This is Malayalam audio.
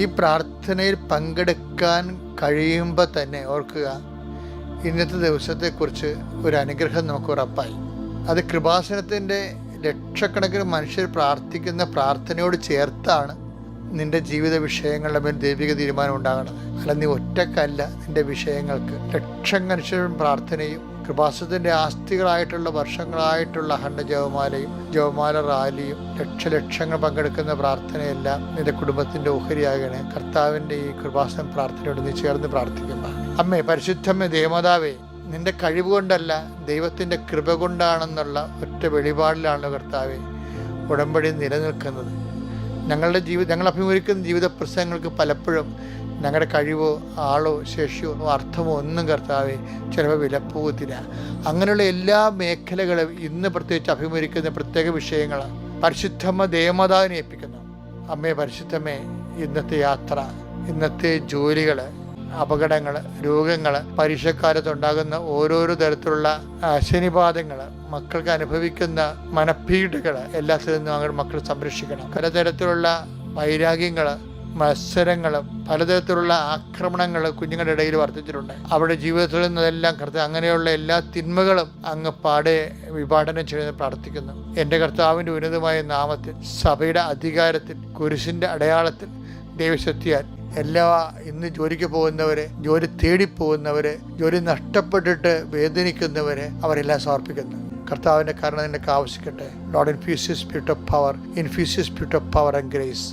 ഈ പ്രാർത്ഥനയിൽ പങ്കെടുക്കാൻ കഴിയുമ്പോൾ തന്നെ ഓർക്കുക, ഇന്നത്തെ ദിവസത്തെക്കുറിച്ച് ഒരു അനുഗ്രഹം നമുക്ക് ഉറപ്പായി. അത് കൃപാസനത്തിൻ്റെ ലക്ഷക്കണക്കിന് മനുഷ്യർ പ്രാർത്ഥിക്കുന്ന പ്രാർത്ഥനയോട് ചേർത്താണ് നിൻ്റെ ജീവിത വിഷയങ്ങളുടെ മേൽ ദൈവിക തീരുമാനം ഉണ്ടാകണത്. അല്ല, നീ ഒറ്റക്കല്ല. നിൻ്റെ വിഷയങ്ങൾക്ക് ലക്ഷക്കണക്കിന് പ്രാർത്ഥനയും കൃപാസനത്തിൻ്റെ ആസ്തികളായിട്ടുള്ള വർഷങ്ങളായിട്ടുള്ള അഖണ്ഡ ജപമാലയും ജപമാല റാലിയും ലക്ഷങ്ങൾ പങ്കെടുക്കുന്ന പ്രാർത്ഥനയെല്ലാം നിന്റെ കുടുംബത്തിൻ്റെ ഓഹരിയാകണേ. കർത്താവിൻ്റെ ഈ കൃപാസന പ്രാർത്ഥനയോട് നീ ചേർന്ന് പ്രാർത്ഥിക്കുമ്പോൾ, അമ്മേ, പരിശുദ്ധമ്മേ, ദേവമാതാവേ, നിന്റെ കഴിവ് കൊണ്ടല്ല, ദൈവത്തിൻ്റെ കൃപ കൊണ്ടാണെന്നുള്ള ഒറ്റ വെളിപാടിലാണ് കർത്താവേ ഉടമ്പടി നിലനിൽക്കുന്നത്. ഞങ്ങൾ അഭിമുഖീകരിക്കുന്ന ജീവിത പ്രശ്നങ്ങൾക്ക് പലപ്പോഴും ഞങ്ങളുടെ കഴിവോ ആളോ ശേഷിയോ അർത്ഥമോ ഒന്നും കർത്താവേ ചിലപ്പോൾ വിലപ്പോകത്തില്ല. അങ്ങനെയുള്ള എല്ലാ മേഖലകളും ഇന്ന് പ്രത്യേകിച്ച് അഭിമുഖീകരിക്കുന്ന പ്രത്യേക വിഷയങ്ങൾ പരിശുദ്ധമ്മ ദേവമാതാവിനെ ഏൽപ്പിക്കുന്നു. അമ്മേ, പരിശുദ്ധമ്മേ, ഇന്നത്തെ യാത്ര, ഇന്നത്തെ ജോലികൾ, അപകടങ്ങൾ, രോഗങ്ങൾ, പരീക്ഷക്കാലത്തുണ്ടാകുന്ന ഓരോരോ തരത്തിലുള്ള ശനിപാതങ്ങൾ, മക്കൾക്ക് അനുഭവിക്കുന്ന മനപ്പീഡകൾ, എല്ലാത്തിൽ നിന്നും അങ്ങനെ മക്കൾ സംരക്ഷിക്കണം. പലതരത്തിലുള്ള വൈരാഗ്യങ്ങൾ, മത്സരങ്ങൾ, പലതരത്തിലുള്ള ആക്രമണങ്ങൾ കുഞ്ഞുങ്ങളുടെ ഇടയിൽ വർദ്ധിച്ചിട്ടുണ്ട്. അവരുടെ ജീവിതത്തിൽ നിന്നെല്ലാം കർത്താവ് അങ്ങനെയുള്ള എല്ലാ തിന്മകളും അങ്ങ് പാടെ വിഭാടനം ചെയ്യുന്ന പ്രാർത്ഥിക്കുന്നു. എൻ്റെ കർത്താവിൻ്റെ ഉന്നതമായ നാമത്തിൽ, സഭയുടെ അധികാരത്തിൽ, കുരിശിൻ്റെ അടയാളത്തിൽ, ദൈവശക്തിയാൽ എല്ലാ ഇന്ന് ജോലിക്ക് പോകുന്നവരെ, ജോലി തേടിപ്പോകുന്നവരെ, ജോലി നഷ്ടപ്പെട്ടിട്ട് വേദനിക്കുന്നവരെ അവരെല്ലാം സമർപ്പിക്കുന്നു. കർത്താവിൻ്റെ കാരണം നിനക്ക് ആവശ്യിക്കട്ടെ. Lord, infuse your spirit of power, infuse your spirit of power and grace.